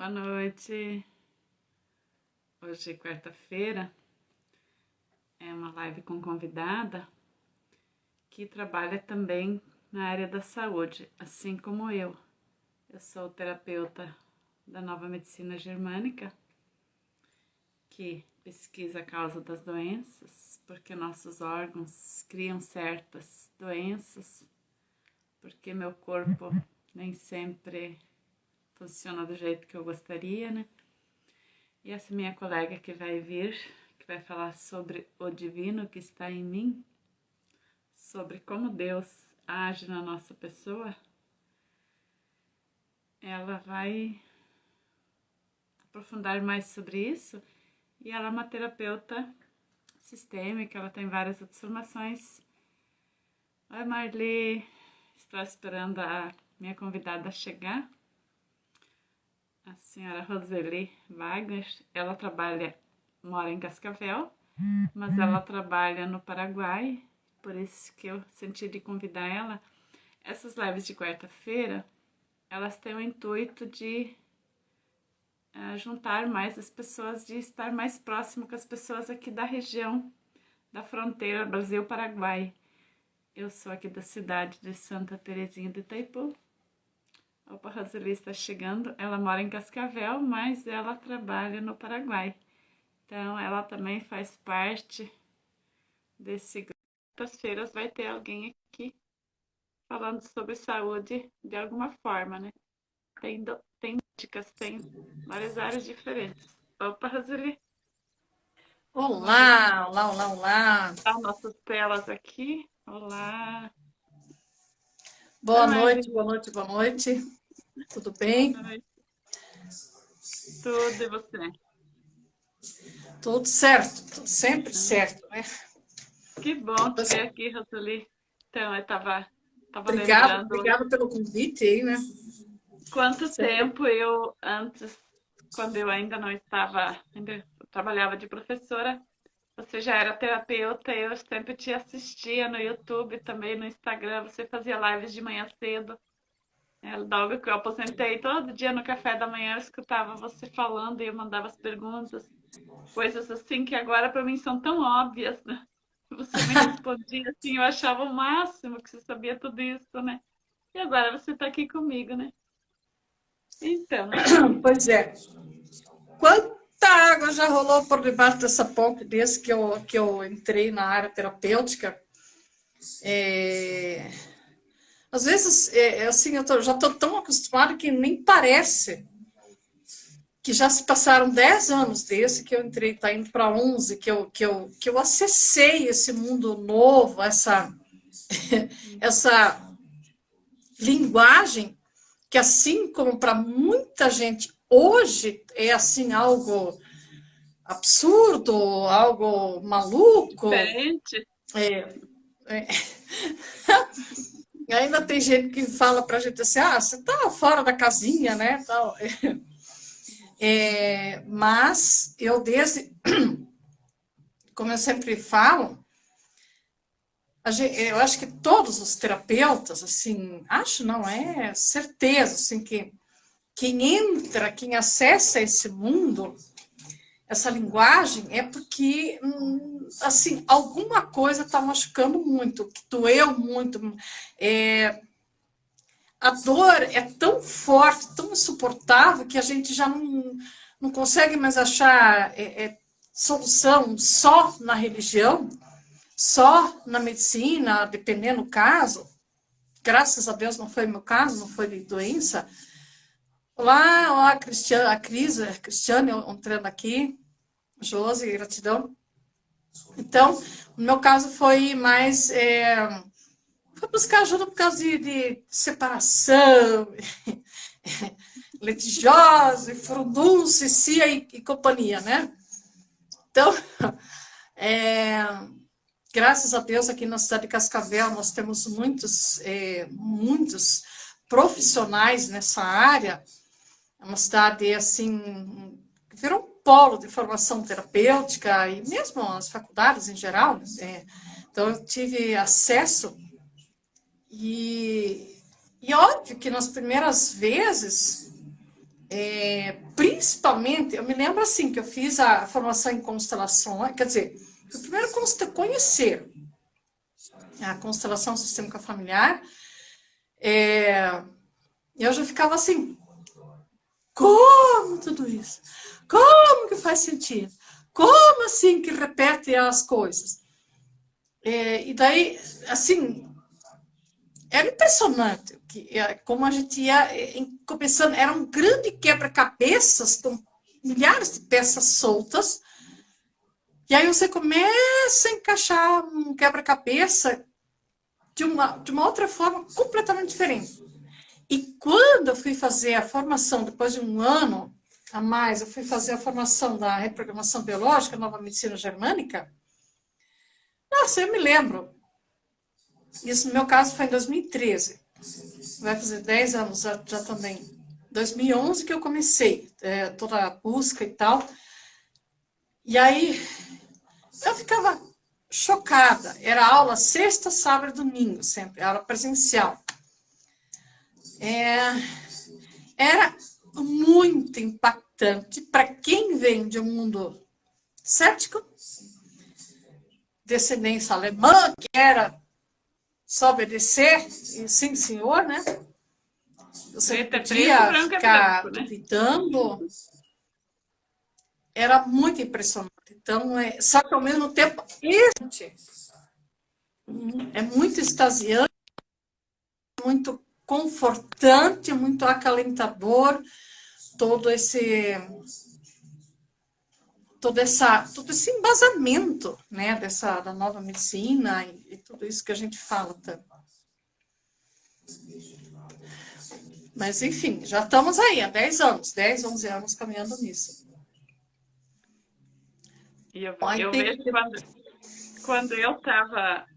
Boa noite. Hoje é quarta-feira, é uma live com convidada que trabalha também na área da saúde, assim como eu. Eu sou terapeuta da Nova Medicina Germânica, que pesquisa a causa das doenças, porque nossos órgãos criam certas doenças, porque meu corpo nem sempre funciona do jeito que eu gostaria, né? E essa minha colega que vai vir, que vai falar sobre o divino que está em mim, sobre como Deus age na nossa pessoa, ela vai aprofundar mais sobre isso. E ela é uma terapeuta sistêmica, ela tem várias outras formações. Oi, Marli, estou esperando a minha convidada chegar. A senhora Roseli Wagner, ela mora em Cascavel, mas ela trabalha no Paraguai, por isso que eu senti de convidar ela. Essas lives de quarta-feira, elas têm o intuito de juntar mais as pessoas, de estar mais próximo com as pessoas aqui da região, da fronteira Brasil-Paraguai. Eu sou aqui da cidade de Santa Terezinha de Itaipu. Opa, a Roseli está chegando. Ela mora em Cascavel, mas ela trabalha no Paraguai. Então, ela também faz parte desse grupo. Quartas-feiras vai ter alguém aqui falando sobre saúde de alguma forma, né? Tem dicas, tem várias áreas diferentes. Opa, Roseli. Olá, olá, olá, olá. Tá nossas telas aqui. Olá. Oi, Boa Marli. noite, boa noite, boa noite. Tudo Boa bem? noite. Tudo e você? Tudo certo, tudo sempre certo, né? Que bom te ver aqui, Roseli. Então, eu tava Obrigada, lembrando obrigada pelo convite aí, né? quanto Sempre. tempo eu antes, quando eu ainda não estava, ainda trabalhava de professora, você já era terapeuta, eu sempre te assistia no YouTube, também no Instagram, você fazia lives de manhã cedo. Logo que eu aposentei, todo dia no café da manhã eu escutava você falando e eu mandava as perguntas, coisas assim que agora para mim são tão óbvias, né? Você me respondia assim, eu achava o máximo que você sabia tudo isso, né? E agora você está aqui comigo, né? Então, Pois é. Quanta água já rolou por debaixo dessa ponte desde que eu entrei na área terapêutica? É, Às vezes, assim, já estou tão acostumada que nem parece que já se passaram 10 anos desde que eu entrei, está indo para 11, que eu acessei esse mundo novo, essa linguagem que, assim como para muita gente hoje é assim algo absurdo, algo maluco. diferente. É, ainda tem gente que fala para a gente assim, você está fora da casinha, né? Tal. Mas eu desde, como eu sempre falo, eu acho que todos os terapeutas, assim, acho não, é certeza, assim, que quem entra, quem acessa esse mundo, essa linguagem, é porque, assim, alguma coisa está machucando muito, que doeu muito. É, a dor é tão forte, tão insuportável, que a gente já não consegue mais achar solução só na religião, só na medicina, dependendo do caso. Graças a Deus não foi meu caso, não foi de doença. Olá, olá, Cristiane, a Cristiane entrando aqui, Josi, gratidão. Então, no meu caso foi mais, foi buscar ajuda por causa de separação, litigiosa, furdúncio, cia e companhia, né? Então, é, graças a Deus, aqui na cidade de Cascavel, nós temos muitos profissionais nessa área. É uma cidade, assim, que virou um polo de formação terapêutica e mesmo as faculdades em geral. Então, eu tive acesso e óbvio que nas primeiras vezes, principalmente, eu me lembro assim, que eu fiz a formação em constelação, quer dizer, o primeiro conhecer a constelação sistêmica familiar, eu já ficava assim, como tudo isso? Como que faz sentido? Como assim que repete as coisas? E daí, assim, era impressionante como a gente ia começando. Era um grande quebra-cabeças com milhares de peças soltas. E aí você começa a encaixar um quebra-cabeça de uma outra forma completamente diferente. E quando eu fui fazer a formação, depois de um ano a mais, eu fui fazer a formação da reprogramação biológica, nova medicina germânica. Nossa, eu me lembro. Isso no meu caso foi em 2013. Vai fazer 10 anos já também. 2011 que eu comecei toda a busca e tal. E aí eu ficava chocada. Era aula sexta, sábado e domingo, sempre, aula presencial. Era muito impactante para quem vem de um mundo cético, descendência alemã, que era só obedecer, e sim, senhor, né? Você não Preto é preto, podia branco é ficar branco, né? duvidando. Era muito impressionante. Então, só que ao mesmo tempo, é muito extasiante, muito confortante, muito acalentador, todo esse todo esse embasamento, né, da nova medicina e tudo isso que a gente fala tanto. Mas, enfim, já estamos aí há 10 anos, 10, 11 anos caminhando nisso. E eu vejo quando eu estava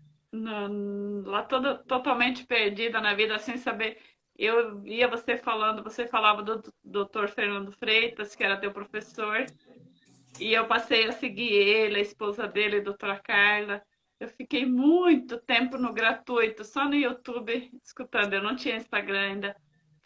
lá totalmente perdida na vida, sem saber. Eu via você falando, você falava do Dr. Fernando Freitas, que era teu professor, e eu passei a seguir ele, a esposa dele, a doutora Carla. Eu fiquei muito tempo no gratuito, só no YouTube, escutando. Eu não tinha Instagram ainda,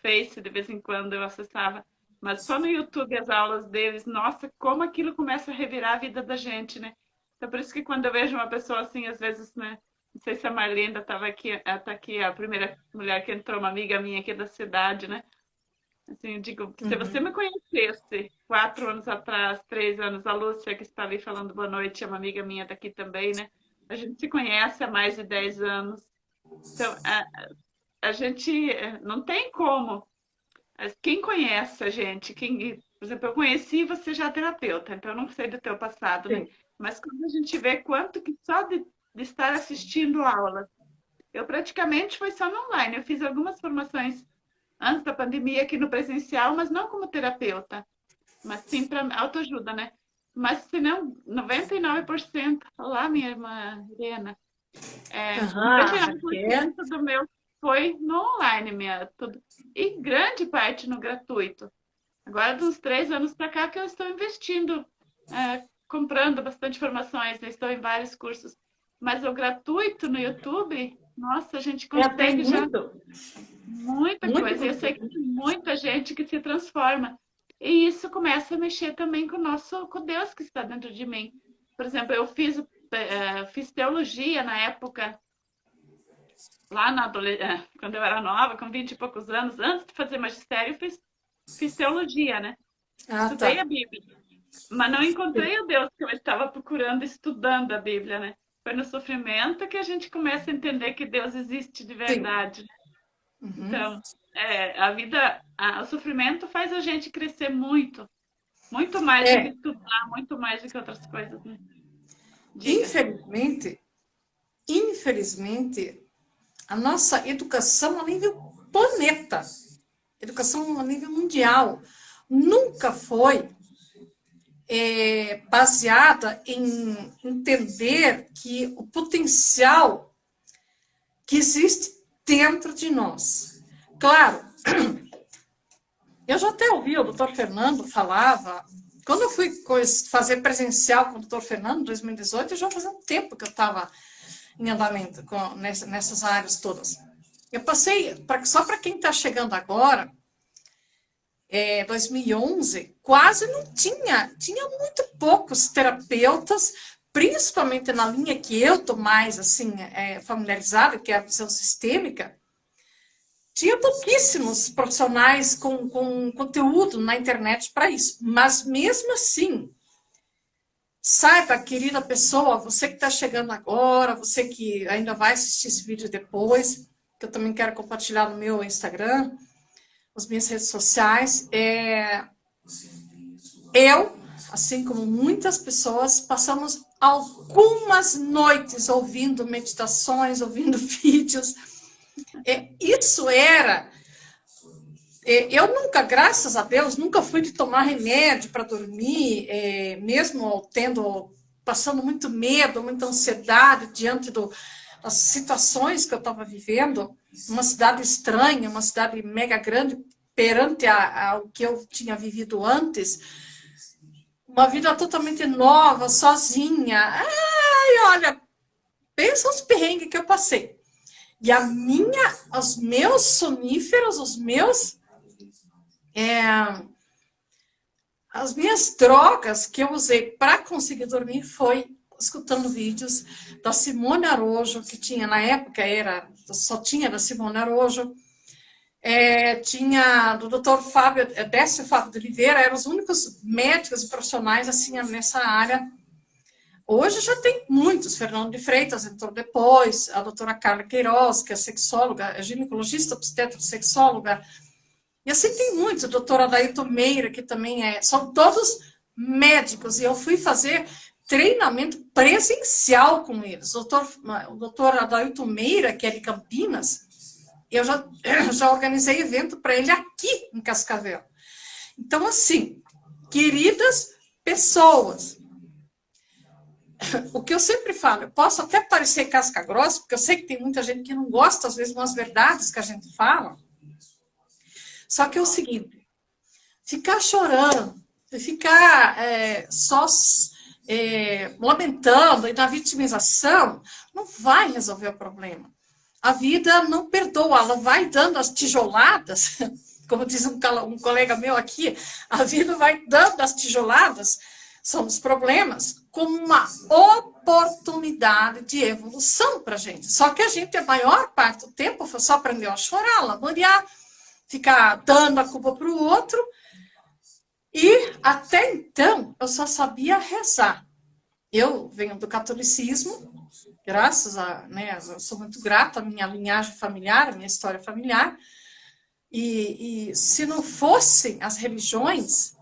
Face, de vez em quando eu acessava, mas só no YouTube as aulas deles. Nossa, como aquilo começa a revirar a vida da gente, né? Então, por isso que quando eu vejo uma pessoa assim, às vezes, né? Não sei se a Marlenda estava aqui, ela está aqui, a primeira mulher que entrou, uma amiga minha aqui da cidade, né? Assim, eu digo, se você me conhecesse 4 anos atrás, 3 anos, a Lúcia, que está ali falando boa noite, é uma amiga minha daqui também, né? A gente se conhece há mais de 10 anos. Então, a gente não tem como. Quem conhece a gente, por exemplo, eu conheci você já terapeuta, então eu não sei do teu passado, né? Sim. Mas quando a gente vê quanto que só de estar assistindo aulas, eu praticamente foi só no online. Eu fiz algumas formações antes da pandemia aqui no presencial, mas não como terapeuta, mas sim para autoajuda, né? Mas se não, 99%, olá, minha irmã Helena, Raquel. 99% do meu foi no online, tudo. E grande parte no gratuito. Agora, dos 3 anos para cá, que eu estou investindo, comprando bastante informações, né? Estou em vários cursos. Mas o gratuito no YouTube, nossa, a gente Tem consegue já muito, muita muito coisa. E eu sei que conteúdo. tem muita gente que se transforma. E isso começa a mexer também com Deus que está dentro de mim. Por exemplo, eu fiz teologia na época, lá quando eu era nova, com 20 e poucos anos, antes de fazer magistério, fiz teologia, né? Ah, Estudei tá. a Bíblia, mas não encontrei o Deus que eu estava procurando estudando a Bíblia, né? Foi no sofrimento que a gente começa a entender que Deus existe de Sim. verdade. Uhum. Então, a vida, o sofrimento faz a gente crescer muito, muito mais do que É, estudar, muito mais do que outras coisas, né? Diga. infelizmente, infelizmente, a nossa educação a nível planeta, educação a nível mundial, nunca foi baseada em entender que o potencial que existe dentro de nós. Claro, eu já até ouvi o doutor Fernando falava. Quando eu fui fazer presencial com o doutor Fernando, em 2018, já fazia um tempo que eu estava em andamento nessas áreas todas. Eu passei, só para quem está chegando agora, 2011, quase não tinha muito poucos terapeutas, principalmente na linha que eu estou mais assim, familiarizada, que é a visão sistêmica. Tinha pouquíssimos profissionais com conteúdo na internet para isso. Mas mesmo assim, saiba, querida pessoa, você que está chegando agora, você que ainda vai assistir esse vídeo depois, que eu também quero compartilhar no meu Instagram, as minhas redes sociais, eu, assim como muitas pessoas, passamos algumas noites ouvindo meditações, ouvindo vídeos. Isso era... Eu nunca, graças a Deus, nunca fui de tomar remédio para dormir, mesmo passando muito medo, muita ansiedade diante das situações que eu estava vivendo. Uma cidade estranha, uma cidade mega grande, perante ao que eu tinha vivido antes. Uma vida totalmente nova, sozinha. Ai, olha, pensa os perrengues que eu passei. E os meus soníferos, as minhas drogas que eu usei para conseguir dormir foi escutando vídeos da Simone Arojo, que tinha na época, só tinha da Simone Arojo, tinha do Dr. Décio Fábio de Oliveira, eram os únicos médicos e profissionais assim nessa área. Hoje já tem muitos, Fernando de Freitas entrou depois, a doutora Carla Queiroz, que é sexóloga, é ginecologista, obstetra, sexóloga, e assim tem muitos, o doutor Adailton Meira, que também são todos médicos, e eu fui fazer treinamento presencial com eles. O doutor Adailton Meira, que é de Campinas, eu já organizei evento para ele aqui em Cascavel. Então, assim, queridas pessoas, o que eu sempre falo, eu posso até parecer casca grossa, porque eu sei que tem muita gente que não gosta, às vezes, de umas verdades que a gente fala. Só que é o seguinte, ficar chorando, ficar só lamentando e na vitimização, não vai resolver o problema. A vida não perdoa, ela vai dando as tijoladas, como diz um colega meu aqui, a vida vai dando as tijoladas, são os problemas, como uma oportunidade de evolução para a gente. Só que a gente, a maior parte do tempo, só aprendeu a chorar, lamuriar, ficar dando a culpa para o outro. E até então, eu só sabia rezar. Eu venho do catolicismo, graças a... eu sou muito grata à minha linhagem familiar, à minha história familiar. E se não fossem as religiões,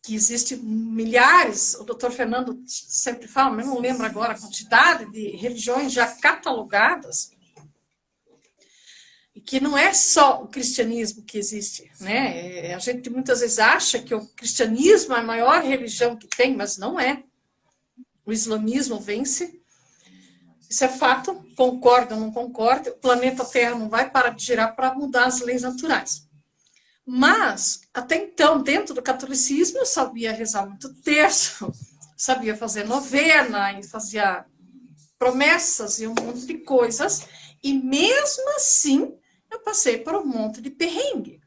que existem milhares, o doutor Fernando sempre fala, mas não lembro agora a quantidade de religiões já catalogadas, e que não é só o cristianismo que existe, né? A gente muitas vezes acha que o cristianismo é a maior religião que tem, mas não é. O islamismo vence. Isso é fato, concorda ou não concorda, o planeta Terra não vai parar de girar para mudar as leis naturais. Mas, até então, dentro do catolicismo, eu sabia rezar muito terço, sabia fazer novena, e fazia promessas e um monte de coisas, e mesmo assim, eu passei por um monte de perrengue.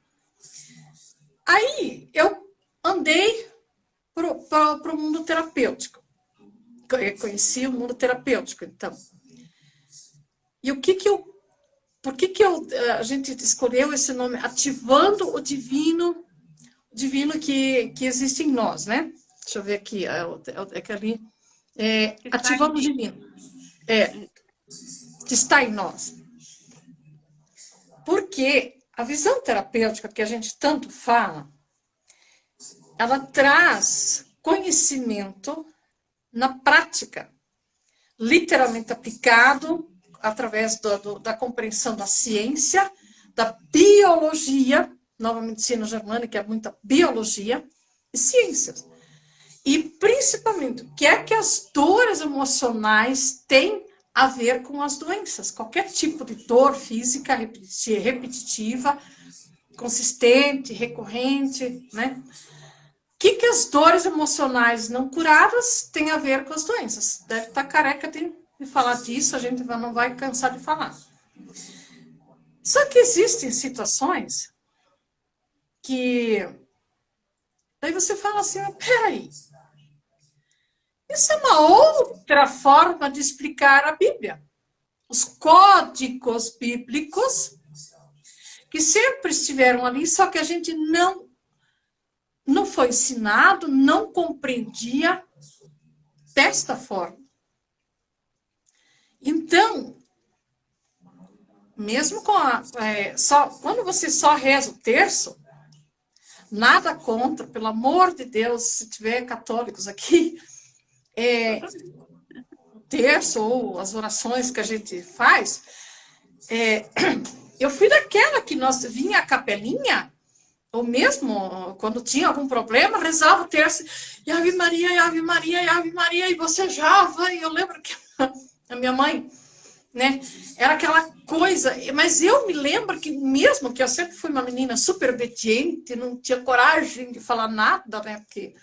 Aí, eu andei para o mundo terapêutico. Eu conheci o mundo terapêutico, então. E por que a gente escolheu esse nome? Ativando o divino que existe em nós, né? Deixa eu ver aqui, que ali... ativando o divino. Que está em nós. Porque a visão terapêutica que a gente tanto fala, ela traz conhecimento na prática, literalmente aplicado através da compreensão da ciência, da biologia, nova medicina germânica é muita biologia, e ciências. E, principalmente, o que é que as dores emocionais têm a ver com as doenças? Qualquer tipo de dor física repetitiva, consistente, recorrente, né? O que as dores emocionais não curadas têm a ver com as doenças? Deve estar careca de falar disso, a gente não vai cansar de falar. Só que existem situações que daí você fala assim, peraí, isso é uma outra forma de explicar a Bíblia. Os códigos bíblicos que sempre estiveram ali, só que a gente não foi ensinado, não compreendia desta forma. Então, mesmo com quando você só reza o terço, nada contra, pelo amor de Deus, se tiver católicos aqui, o terço ou as orações que a gente faz, eu fui daquela que nós vinha a capelinha, ou mesmo quando tinha algum problema, rezava o terço, e Ave Maria, e Ave Maria, e Ave Maria, e bocejava, e eu lembro que a minha mãe, né, era aquela coisa, mas eu me lembro que mesmo que eu sempre fui uma menina super obediente, não tinha coragem de falar nada, né, porque...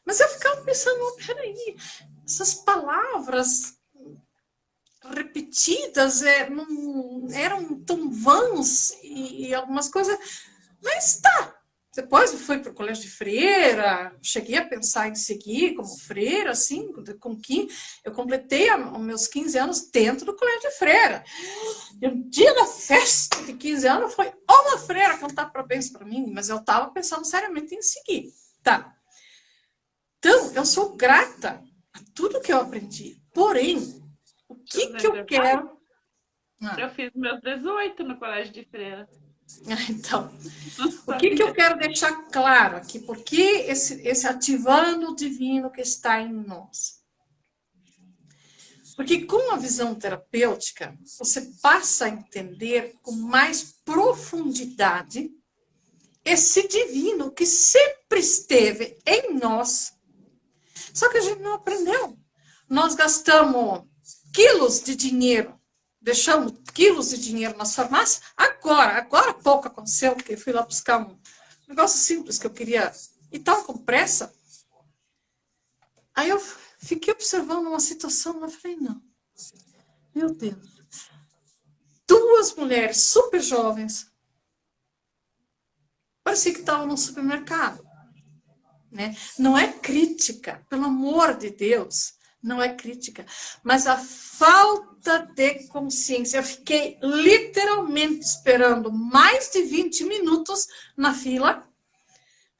Mas eu ficava pensando, peraí, essas palavras repetidas não eram tão vãs e algumas coisas... Mas tá. Depois eu fui para o colégio de freira, cheguei a pensar em seguir como freira, assim, eu completei os meus 15 anos dentro do colégio de freira. E o dia da festa de 15 anos foi uma freira cantar parabéns para mim, mas eu estava pensando seriamente em seguir. Tá. Então, eu sou grata a tudo que eu aprendi. Porém, o que eu quero... Eu fiz meus 18 no colégio de freira. Então, o que eu quero deixar claro aqui? Porque esse ativando o divino que está em nós. Porque com a visão terapêutica, você passa a entender com mais profundidade esse divino que sempre esteve em nós. Só que a gente não aprendeu. Nós gastamos quilos de dinheiro, deixamos quilos de dinheiro nas farmácias. Agora pouco aconteceu, porque eu fui lá buscar um negócio simples que eu queria e estava com pressa. Aí eu fiquei observando uma situação, eu falei, não, meu Deus, 2 mulheres super jovens, parecia que estavam no supermercado. Né? Não é crítica, pelo amor de Deus, não é crítica, mas a falta de consciência. Eu fiquei literalmente esperando mais de 20 minutos na fila,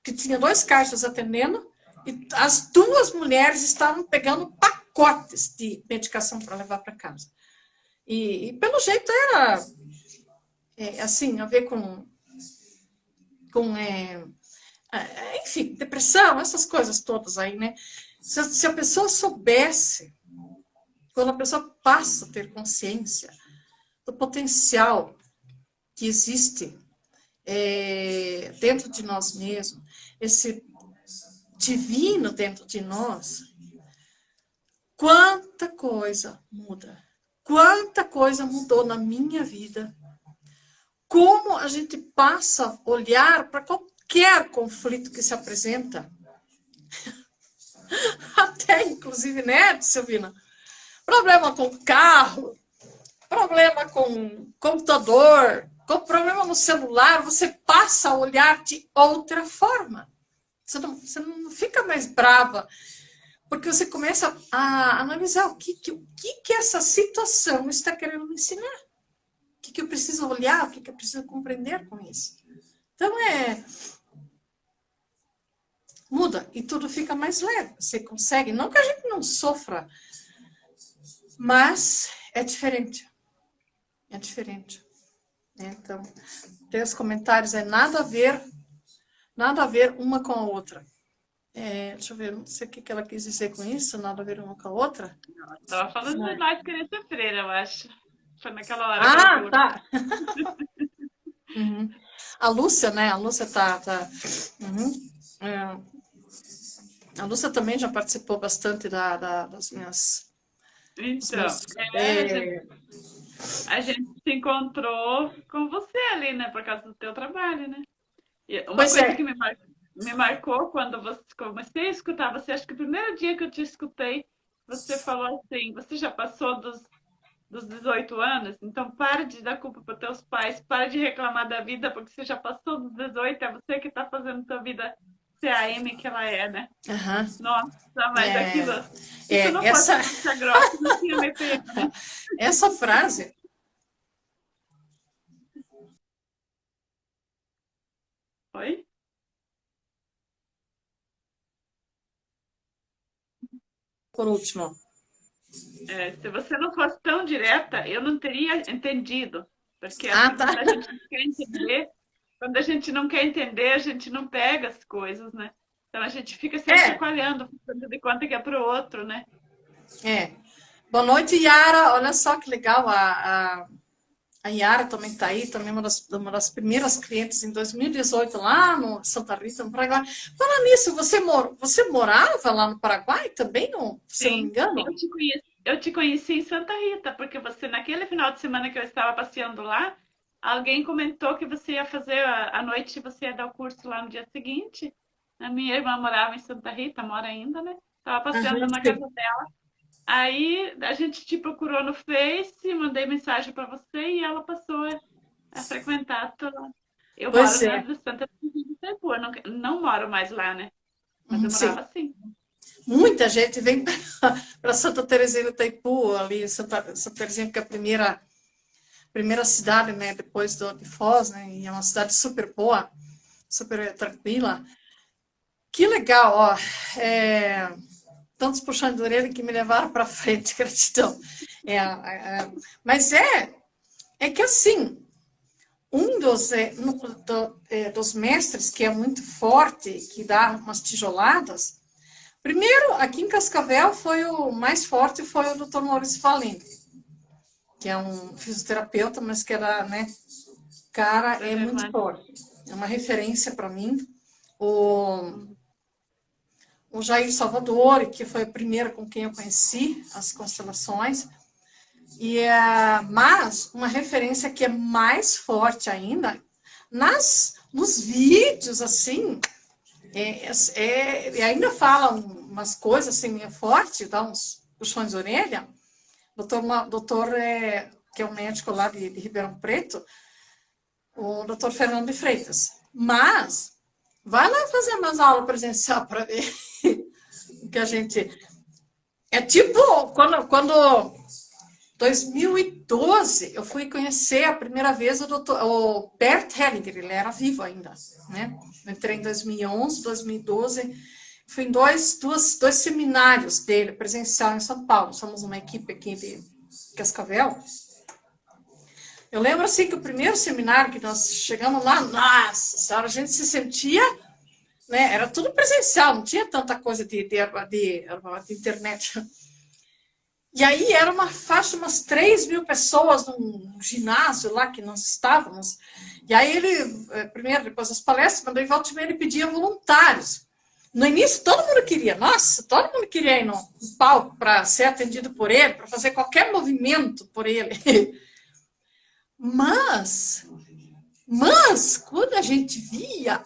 que tinha 2 caixas atendendo, e as 2 mulheres estavam pegando pacotes de medicação para levar para casa. E pelo jeito era assim, a ver com enfim, depressão, essas coisas todas aí, né? Se a pessoa soubesse, quando a pessoa passa a ter consciência do potencial que existe dentro de nós mesmos, esse divino dentro de nós, quanta coisa muda. Quanta coisa mudou na minha vida. Como a gente passa a olhar para qualquer conflito que se apresenta. Até, inclusive, né, Silvina? Problema com carro, problema com computador, com problema no celular, você passa a olhar de outra forma. Você não fica mais brava, porque você começa a analisar o que essa situação está querendo me ensinar. O que eu preciso olhar, o que eu preciso compreender com isso. Então, muda e tudo fica mais leve. Você consegue, não que a gente não sofra, mas é diferente. É diferente. Então, tem os comentários, nada a ver uma com a outra. Deixa eu ver, não sei o que ela quis dizer com isso, nada a ver uma com a outra. Estava falando de nós querer ser freira, eu acho. Foi naquela hora. Tá. Uhum. A Lúcia, né? A Lúcia tá... Uhum. A Lúcia também já participou bastante das minhas... Então, a gente se encontrou com você ali, né? Por causa do teu trabalho, né? E uma coisa que me marcou quando você comecei a escutar você, acho que o primeiro dia que eu te escutei, você falou assim, você já passou dos dos 18 anos. Então, para de dar culpa para teus pais, para de reclamar da vida, porque você já passou dos 18, é você que está fazendo tua vida ser a Amy que ela é, né? Aham. Nossa, mas aquilo, É, se isso não fosse essa, casca grossa, não tinha me pego, né? essa frase, Oi? por último. É, se você não fosse tão direta, eu não teria entendido. Porque Ah, assim, tá. quando a gente não quer entender, a gente não pega as coisas, né? Então a gente fica se É, achacoalhando, fazendo de conta que é pro outro, né? é. Boa noite, Yara. Olha só que legal. A Yara também está aí, também uma das primeiras clientes em 2018, lá no Santa Rita, no Paraguai. Fala nisso, você morava lá no Paraguai também, não, se não me Sim, engano? eu te conheci em Santa Rita, porque você, naquele final de semana que eu estava passeando lá, alguém comentou que você ia fazer a noite, você ia dar o curso lá no dia seguinte. A minha irmã morava em Santa Rita, mora ainda, né? Estava passeando Aham, na casa sim. dela. Aí a gente te procurou no Face, mandei mensagem para você e ela passou a frequentar a tua... Eu moro Pois na é. do Santa Cruz do Itaipu, eu não moro mais lá, né? Mas eu morava Sim. assim. Muita gente vem para Santa Terezinha do Itaipu, ali, Santa Terezinha, que é a primeira cidade, né, depois de Foz, né, e é uma cidade super boa, super tranquila. Que legal, ó. É, tantos puxões de orelha que me levaram para frente, gratidão. Mas é que assim, um dos mestres que é muito forte, que dá umas tijoladas, primeiro, aqui em Cascavel, foi o mais forte, foi o Dr. Maurício Falini, que é um fisioterapeuta, mas que era, né, cara, é muito Relevante. forte. É uma referência para mim. O, Uhum. o Jair Salvador, que foi o primeiro com quem eu conheci as constelações, mas uma referência que é mais forte ainda, nos vídeos, assim, e ainda fala umas coisas assim, meio forte, dá uns puxões de orelha. Doutor que é um médico lá de Ribeirão Preto, o doutor Fernando de Freitas. Mas, vai lá fazer umas aulas presencial para ver que a gente... É tipo, quando 2012, eu fui conhecer a primeira vez o Bert Hellinger, ele era vivo ainda, né? Eu entrei em 2011, 2012, fui em dois seminários dele, presencial em São Paulo. Somos uma equipe aqui de Cascavel. Eu lembro assim que o primeiro seminário que nós chegamos lá, nossa senhora, a gente se sentia, né? Era tudo presencial, não tinha tanta coisa de internet. E aí era uma faixa de umas 3.000 pessoas num ginásio lá que nós estávamos. E aí ele, primeiro, depois das palestras, mandou em volta de mim, ele pedia voluntários. No início, todo mundo queria, nossa, todo mundo queria ir no palco para ser atendido por ele, para fazer qualquer movimento por ele. Mas, quando a gente via,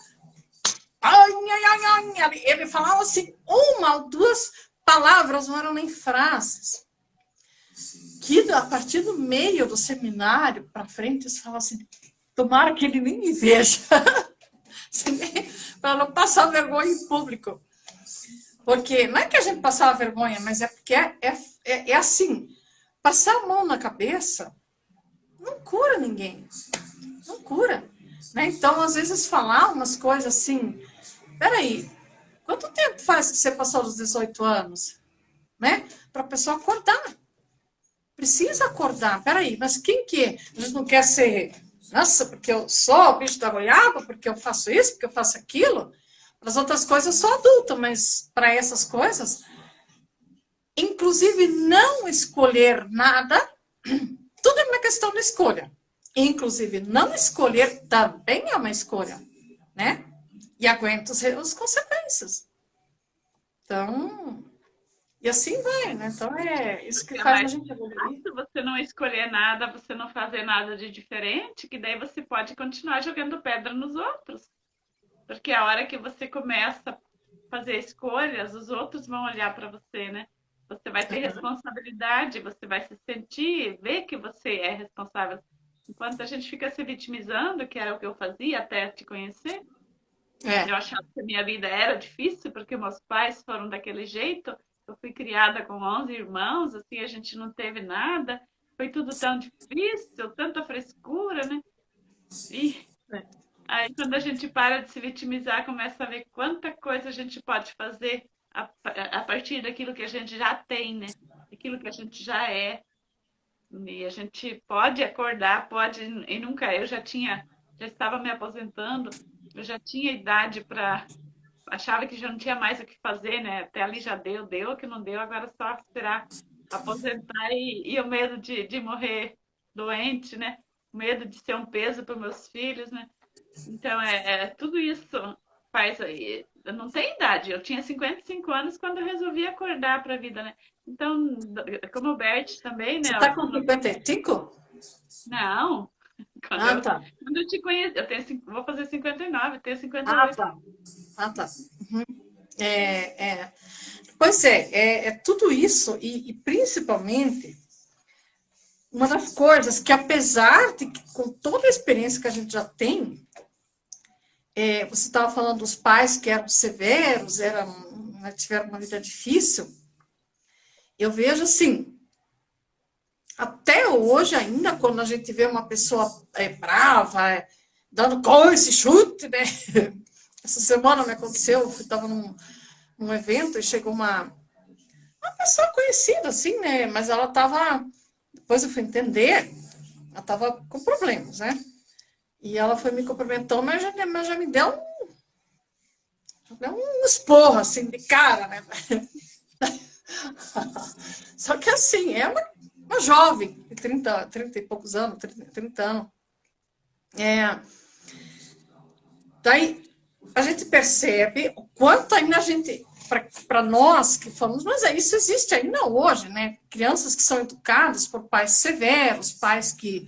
ele falava assim, uma ou duas palavras, não eram nem frases. Que a partir do meio do seminário para frente, eles falam assim, tomara que ele nem me veja, para não passar vergonha em público. Porque não é que a gente passava vergonha, mas é porque é assim, passar a mão na cabeça não cura ninguém, não cura. Né? Então, às vezes, falar umas coisas assim, peraí, quanto tempo faz que você passou dos 18 anos? Né? Para a pessoa acordar. Precisa acordar. Peraí, mas quem que é? A gente não quer ser, nossa, porque eu sou o bicho da goiaba, porque eu faço isso, porque eu faço aquilo. Para as outras coisas, eu sou adulta, mas para essas coisas, inclusive não escolher nada, tudo é uma questão de escolha. Inclusive, não escolher também é uma escolha, né? E aguenta as consequências. Então, e assim vai, né? Então, é isso que É faz a mais gente evoluir. fácil você não escolher nada, você não fazer nada de diferente, que daí você pode continuar jogando pedra nos outros. Porque a hora que você começa a fazer escolhas, os outros vão olhar para você, né? Você vai ter responsabilidade, você vai se sentir, ver que você é responsável. Enquanto a gente fica se vitimizando, que era o que eu fazia até te conhecer, É, eu achava que a minha vida era difícil, porque meus pais foram daquele jeito. Eu fui criada com 11 irmãos, assim, a gente não teve nada. Foi tudo tão difícil, tanta frescura, né? E aí, quando a gente para de se vitimizar, começa a ver quanta coisa a gente pode fazer a partir daquilo que a gente já tem, né? Aquilo que a gente já é. E a gente pode acordar, pode, e nunca, já estava me aposentando, eu já tinha idade para, achava que já não tinha mais o que fazer, né? Até ali já deu, que não deu, agora é só esperar aposentar e o medo de morrer doente, né? O medo de ser um peso para meus filhos, né? Então, tudo isso faz aí. Não tem idade. Eu tinha 55 anos quando eu resolvi acordar para a vida, né? Então, como o Bert também, né? você está com 55? Não, quando Ah, eu, tá. quando eu te conheci, vou fazer 59, tenho Ah, 58. tá. Ah, tá. Uhum. Pois é tudo isso, e principalmente, uma das coisas que, apesar de que, com toda a experiência que a gente já tem, você estava falando dos pais que eram severos, né, tiveram uma vida difícil, eu vejo assim, até hoje ainda, quando a gente vê uma pessoa brava, dando coice, chute, né? Essa semana me aconteceu, eu estava num evento e chegou uma pessoa conhecida, assim, né? Mas ela estava, depois eu fui entender, ela estava com problemas, né? E ela foi me cumprimentando, mas já me deu um esporro, assim, de cara, né? Só que assim, é uma jovem, de 30 e poucos anos, 30 anos. É, daí a gente percebe o quanto ainda a gente, para nós que falamos, mas isso existe ainda hoje, né? Crianças que são educadas por pais severos, pais que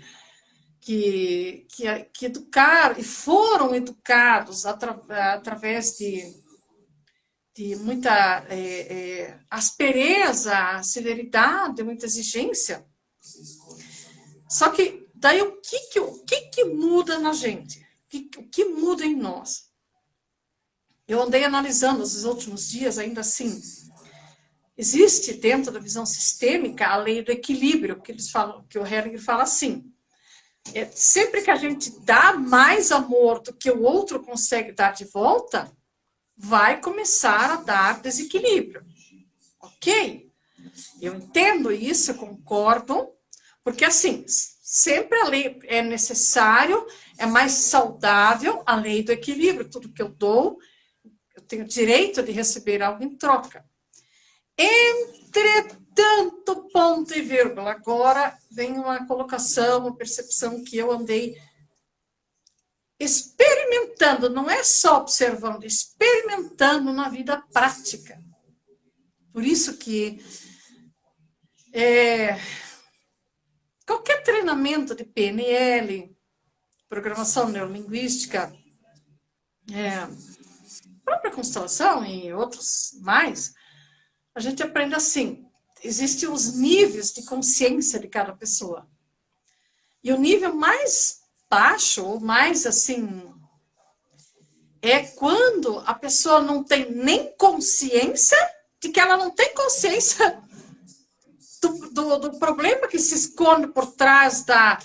educaram e foram educados através de muita aspereza, celeridade, muita exigência. Só que daí o que muda na gente? O que muda em nós? Eu andei analisando esses últimos dias, ainda assim, existe dentro da visão sistêmica a lei do equilíbrio, que eles falam, que o Hellinger fala assim. Sempre que a gente dá mais amor do que o outro consegue dar de volta, vai começar a dar desequilíbrio. Ok? Eu entendo isso, eu concordo, porque assim, sempre a lei é necessário, é mais saudável a lei do equilíbrio. Tudo que eu dou, eu tenho direito de receber algo em troca. Entretanto, ponto e vírgula, agora vem uma colocação, uma percepção que eu andei experimentando, não é só observando, experimentando na vida prática. Por isso que qualquer treinamento de PNL, programação neurolinguística, própria constelação e outros mais, a gente aprende assim, existem os níveis de consciência de cada pessoa. E o nível mais baixo, ou mais assim, é quando a pessoa não tem nem consciência de que ela não tem consciência do problema que se esconde por trás da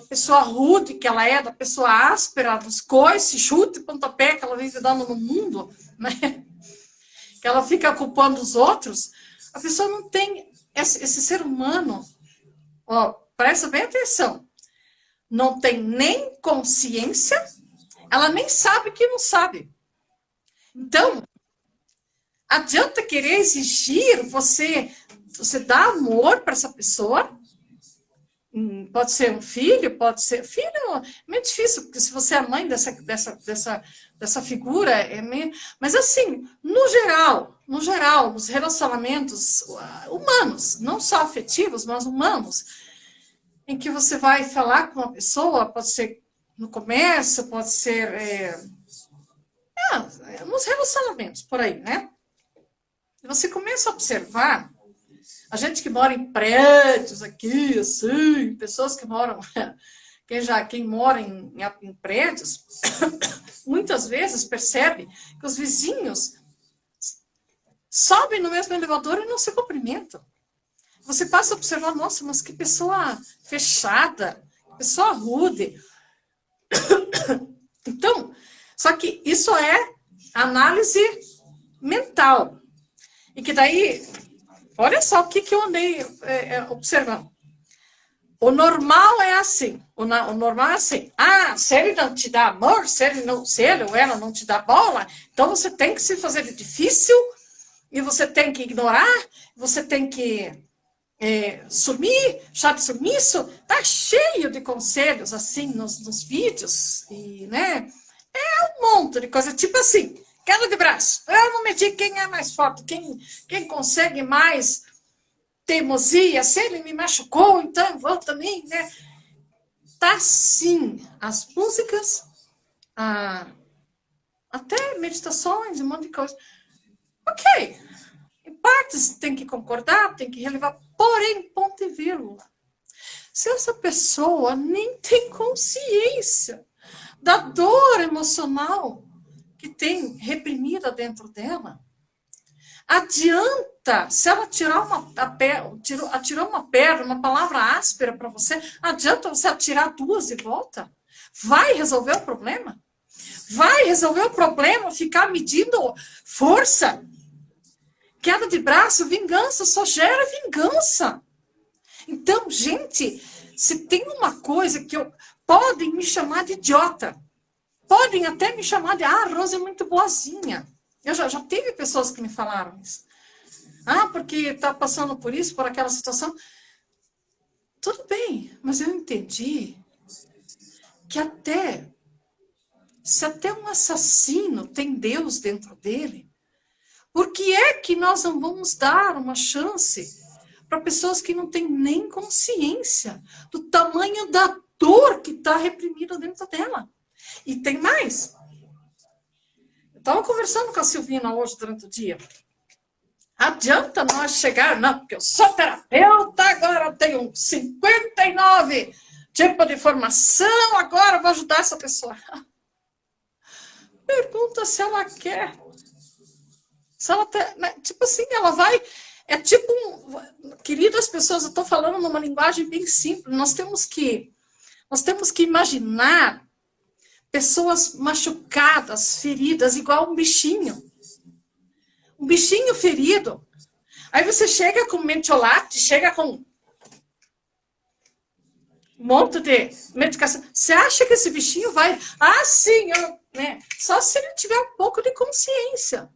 pessoa rude que ela é, da pessoa áspera, dos coices, chute, pontapé que ela vive dando no mundo, né? Que ela fica culpando os outros. A pessoa não tem, esse ser humano, ó, presta bem atenção, não tem nem consciência, ela nem sabe que não sabe. Então, adianta querer exigir você dar amor para essa pessoa. Pode ser um filho, pode ser. Filho é meio difícil, porque se você é mãe dessa figura, é meio. Mas assim, no geral, nos relacionamentos humanos, não só afetivos, mas humanos, em que você vai falar com uma pessoa, pode ser no comércio, pode ser nos relacionamentos, por aí, né? E você começa a observar A gente que mora em prédios aqui, assim, pessoas que moram, quem mora em prédios, muitas vezes percebe que os vizinhos sobem no mesmo elevador e não se cumprimentam. Você passa a observar, nossa, mas que pessoa fechada, pessoa rude. Então, só que isso é análise mental. E que daí, olha só o que eu andei observando. O normal é assim. O normal é assim. Ah, se ele não te dá amor, se ele ou ela não te dá bola, então você tem que se fazer de difícil, e você tem que ignorar, você tem que sumir, chato sumiço. Tá cheio de conselhos assim nos vídeos, e, né? É um monte de coisa, tipo assim, queda de braço. Eu não medir quem é mais forte, quem consegue mais teimosia. Se ele me machucou, então eu vou também, né? Tá sim, as músicas, até meditações, um monte de coisa. Ok, em partes tem que concordar, tem que relevar, porém, ponto e vírgula. Se essa pessoa nem tem consciência da dor emocional que tem reprimida dentro dela, adianta, se ela atirou uma pedra, uma palavra áspera para você, adianta você atirar duas de volta? Vai resolver o problema? Vai resolver o problema ficar medindo força? Queda de braço, vingança, só gera vingança. Então, gente, se tem uma coisa que podem me chamar de idiota, podem até me chamar de, a Rosa é muito boazinha. Eu já tive pessoas que me falaram isso. Porque está passando por isso, por aquela situação. Tudo bem, mas eu entendi que se até um assassino tem Deus dentro dele, por que é que nós não vamos dar uma chance para pessoas que não têm nem consciência do tamanho da dor que está reprimida dentro dela? E tem mais. Eu estava conversando com a Silvina hoje durante o dia. Adianta nós chegar, não, porque eu sou terapeuta, agora eu tenho 59 tipos de formação, agora eu vou ajudar essa pessoa. Pergunta se ela quer. Se ela tipo assim, ela vai. É tipo, queridas pessoas, eu estou falando numa linguagem bem simples. Nós temos que imaginar pessoas machucadas, feridas, igual um bichinho. Um bichinho ferido. Aí você chega com mentiolate, chega com um monte de medicação. Você acha que esse bichinho vai... sim, né? Só se ele tiver um pouco de consciência.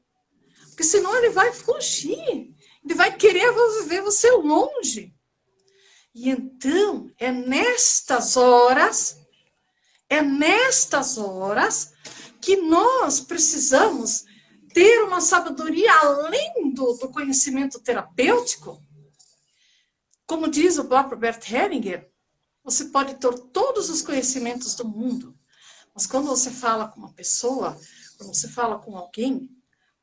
Porque senão ele vai fugir. Ele vai querer ver você longe. E então, é nestas horas que nós precisamos ter uma sabedoria além do conhecimento terapêutico. Como diz o próprio Bert Hellinger, você pode ter todos os conhecimentos do mundo, mas quando você fala com uma pessoa, quando você fala com alguém,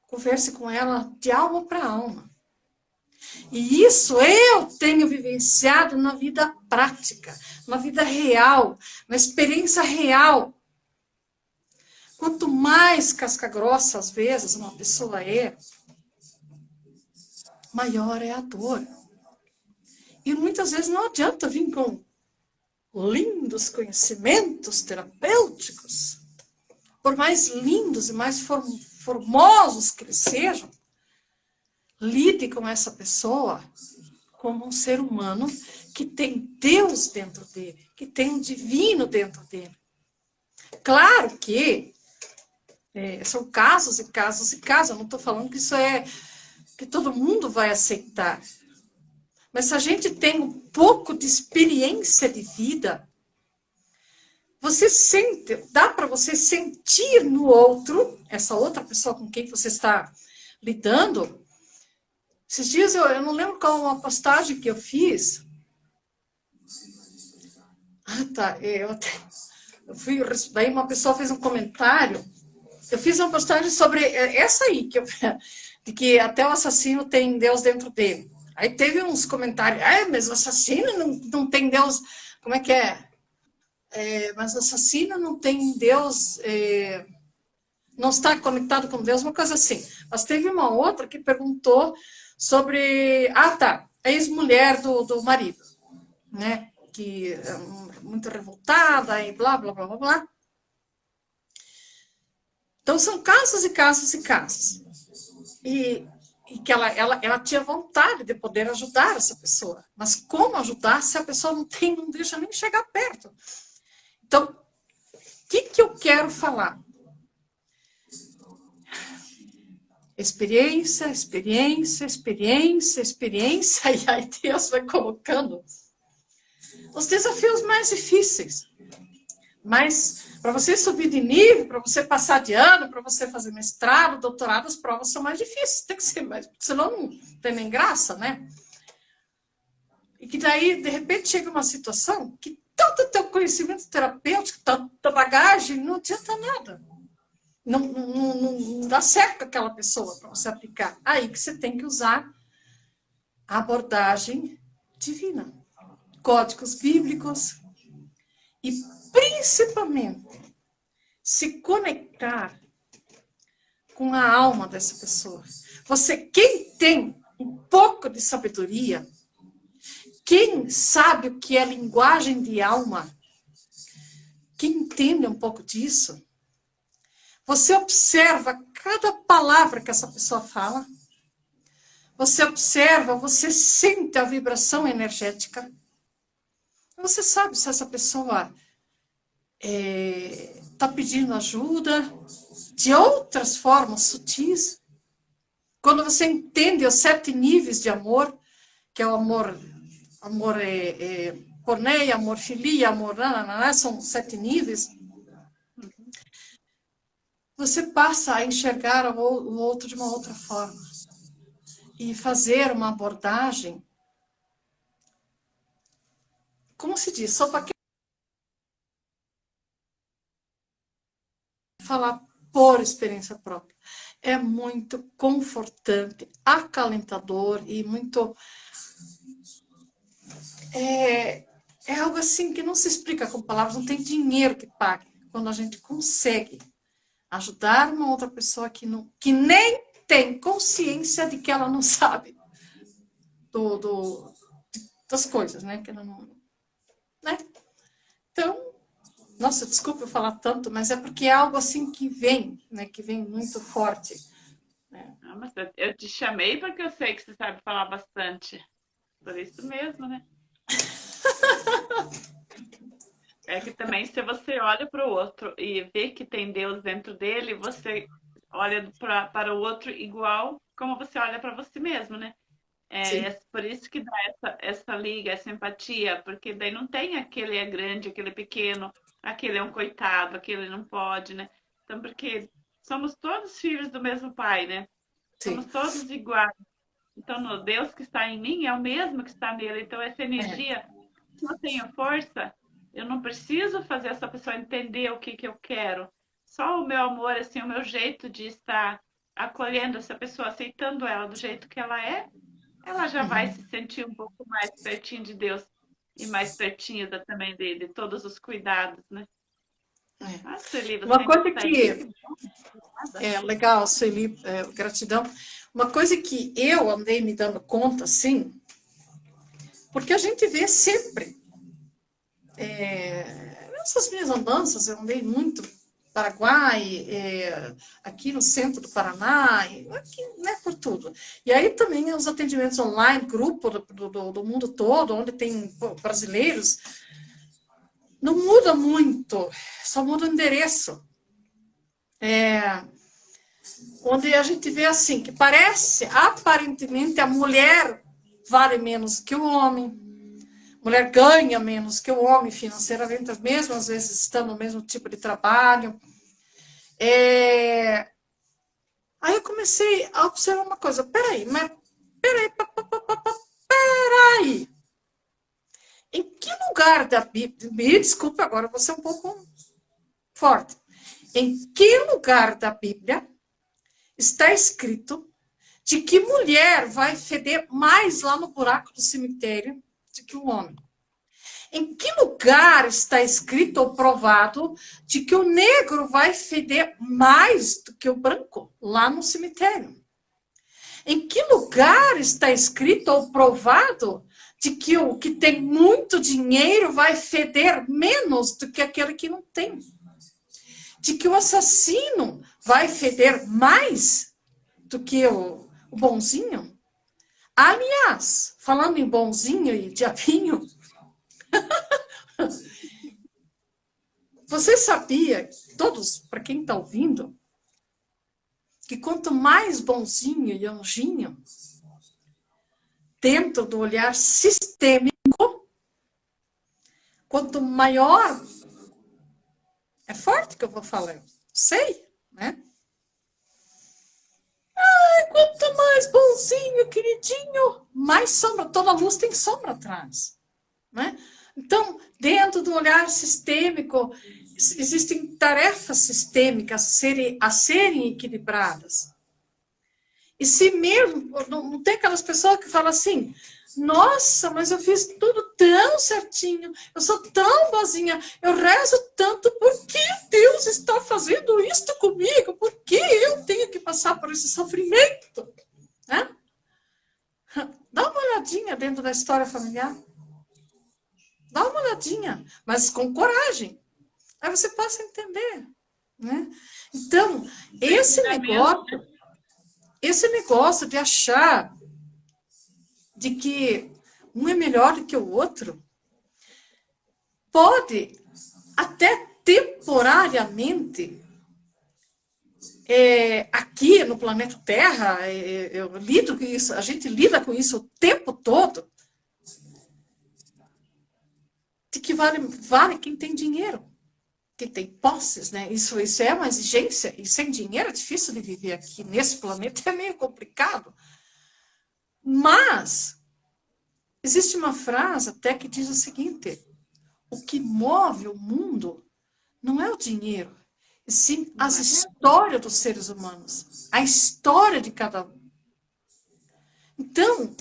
converse com ela de alma para alma. E isso eu tenho vivenciado na vida prática, na vida real, na experiência real. Quanto mais casca grossa, às vezes, uma pessoa maior é a dor. E muitas vezes não adianta vir com lindos conhecimentos terapêuticos, por mais lindos e mais formosos que eles sejam, lide com essa pessoa como um ser humano que tem Deus dentro dele, que tem um divino dentro dele. Claro que são casos e casos e casos, eu não estou falando que isso que todo mundo vai aceitar. Mas se a gente tem um pouco de experiência de vida, dá para você sentir no outro, essa outra pessoa com quem você está lidando. Esses dias eu não lembro qual uma postagem que eu fiz. Daí uma pessoa fez um comentário. Eu fiz uma postagem sobre essa aí, de que até o assassino tem Deus dentro dele. Aí teve uns comentários, mas o assassino não tem Deus, como é que é? Mas o assassino não tem Deus, não está conectado com Deus, uma coisa assim. Mas teve uma outra que perguntou sobre, a ex-mulher do marido, né? Que é muito revoltada e blá, blá, blá, blá, blá. Então, são casos e casos e casos. E que ela tinha vontade de poder ajudar essa pessoa. Mas como ajudar se a pessoa não deixa nem chegar perto? Então, o que eu quero falar? Experiência, experiência, experiência, experiência, e aí Deus vai colocando os desafios mais difíceis. Mas para você subir de nível, para você passar de ano, para você fazer mestrado, doutorado, as provas são mais difíceis. Tem que ser mais, porque senão não tem nem graça, né? E que daí, de repente, chega uma situação que tanto teu conhecimento terapêutico, tanta bagagem, não adianta nada. Não dá certo com aquela pessoa para você aplicar. Aí que você tem que usar a abordagem divina. Códigos bíblicos e, principalmente, se conectar com a alma dessa pessoa. Quem tem um pouco de sabedoria, quem sabe o que é linguagem de alma, quem entende um pouco disso, você observa cada palavra que essa pessoa fala, você observa, você sente a vibração energética, você sabe se essa pessoa está pedindo ajuda de outras formas sutis. Quando você entende os 7 níveis de amor, que é o amor porneia, amor filia, amor são 7 níveis, você passa a enxergar o outro de uma outra forma e fazer uma abordagem, como se diz, só para falar por experiência própria. É muito confortante, acalentador e muito... É algo assim que não se explica com palavras, não tem dinheiro que pague. Quando a gente consegue ajudar uma outra pessoa que nem tem consciência de que ela não sabe das coisas, né? Que ela não... Né? Então, nossa, desculpa eu falar tanto, mas é porque é algo assim que vem, né? Que vem muito forte. Né? Mas eu te chamei porque eu sei que você sabe falar bastante. Por isso mesmo, né? É que também se você olha para o outro e vê que tem Deus dentro dele, você olha para o outro igual como você olha para você mesmo, né? Por isso que dá essa liga, essa empatia, porque daí não tem aquele é grande, aquele é pequeno, aquele é um coitado, aquele não pode, né? Então, porque somos todos filhos do mesmo pai, né? Somos Sim. todos iguais. Então, no Deus que está em mim é o mesmo que está nele. Então, essa energia, se eu tenho força, eu não preciso fazer essa pessoa entender o que eu quero. Só o meu amor, assim, o meu jeito de estar acolhendo essa pessoa, aceitando ela do jeito que ela já vai se sentir um pouco mais pertinho de Deus e mais pertinho também de todos os cuidados, né? Ah, Sueli, você Uma ainda coisa está aí? que legal, Sueli, gratidão. Uma coisa que eu andei me dando conta, assim, porque a gente vê sempre, nessas minhas andanças, eu andei muito Paraguai, aqui no centro do Paraná, aqui, né, por tudo. E aí também os atendimentos online, grupo do mundo todo, onde tem brasileiros, não muda muito, só muda o endereço. Onde a gente vê assim, que parece, aparentemente, a mulher vale menos que o homem, a mulher ganha menos que o homem financeiramente, mesmo às vezes estando no mesmo tipo de trabalho. Aí eu comecei a observar uma coisa, peraí, em que lugar da Bíblia, me desculpe agora, eu vou ser um pouco forte, em que lugar da Bíblia está escrito de que mulher vai feder mais lá no buraco do cemitério do que o homem? Em que lugar está escrito ou provado de que o negro vai feder mais do que o branco lá no cemitério? Em que lugar está escrito ou provado de que o que tem muito dinheiro vai feder menos do que aquele que não tem? De que o assassino vai feder mais do que o bonzinho? Aliás, falando em bonzinho e diabinho, você sabia, todos, para quem está ouvindo, que quanto mais bonzinho e anjinho, dentro do olhar sistêmico, quanto maior, é forte que eu vou falar, sei, né? Ai, quanto mais bonzinho, queridinho, mais sombra, toda luz tem sombra atrás, né? Então, dentro do olhar sistêmico, existem tarefas sistêmicas a serem equilibradas. E se mesmo, não tem aquelas pessoas que falam assim, nossa, mas eu fiz tudo tão certinho, eu sou tão boazinha, eu rezo tanto, por que Deus está fazendo isto comigo? Por que eu tenho que passar por esse sofrimento? Né? Dá uma olhadinha dentro da história familiar. Dá uma olhadinha, mas com coragem. Aí você passa a entender. Né? Então, esse negócio de achar de que um é melhor do que o outro, pode até temporariamente, aqui no planeta Terra, eu lido com isso, a gente lida com isso o tempo todo, de que vale quem tem dinheiro, quem tem posses, né? Isso é uma exigência, e sem dinheiro é difícil de viver aqui nesse planeta, é meio complicado. Mas existe uma frase até que diz o seguinte: o que move o mundo não é o dinheiro, e sim as histórias dos seres humanos, a história de cada um. Então,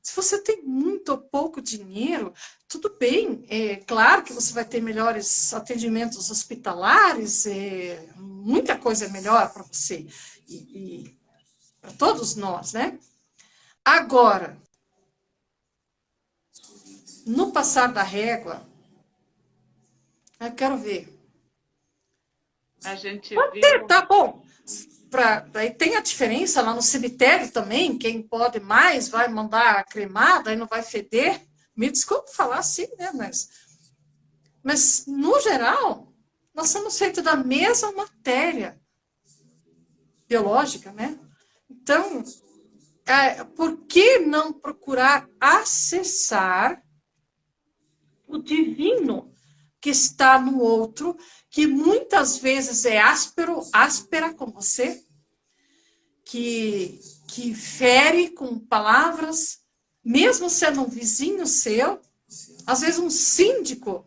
se você tem muito ou pouco dinheiro, tudo bem, é claro que você vai ter melhores atendimentos hospitalares, muita coisa é melhor para você e para todos nós, né? Agora, no passar da régua, eu quero ver. A gente viu... Tá bom. Daí tem a diferença lá no cemitério também, quem pode mais vai mandar cremada, aí não vai feder. Me desculpe falar assim, né? Mas no geral, nós somos feitos da mesma matéria biológica, né? Então, por que não procurar acessar o divino que está no outro, que muitas vezes é áspera com você, que fere com palavras, mesmo sendo um vizinho seu, às vezes um síndico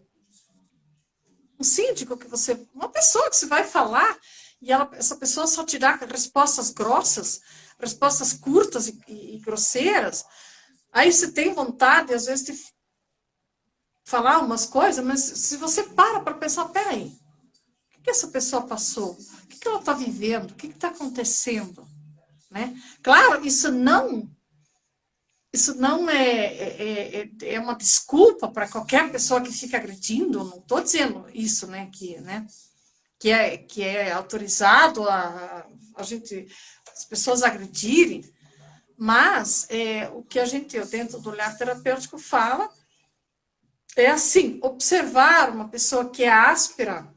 que você, uma pessoa que você vai falar, e essa pessoa só te dá respostas grossas, respostas curtas e grosseiras, aí você tem vontade, às vezes, de falar umas coisas, mas se você para pensar, peraí, o que essa pessoa passou? O que ela está vivendo? O que está acontecendo? Né? Claro, isso não é uma desculpa para qualquer pessoa que fica agredindo, não estou dizendo isso, né, que é autorizado as pessoas agredirem, mas o que a gente, dentro do olhar terapêutico, fala é assim, observar uma pessoa que é áspera,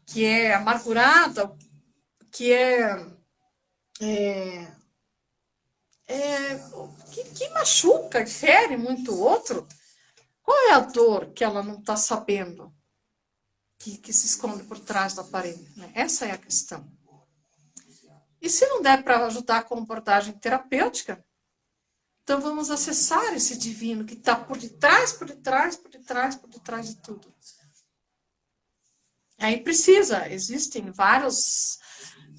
que é amargurada, que que machuca e fere muito o outro, qual é a dor que ela não está sabendo que se esconde por trás da parede? Né? Essa é a questão. E se não der para ajudar com abordagem terapêutica, então vamos acessar esse divino que está por detrás de tudo. Aí existem vários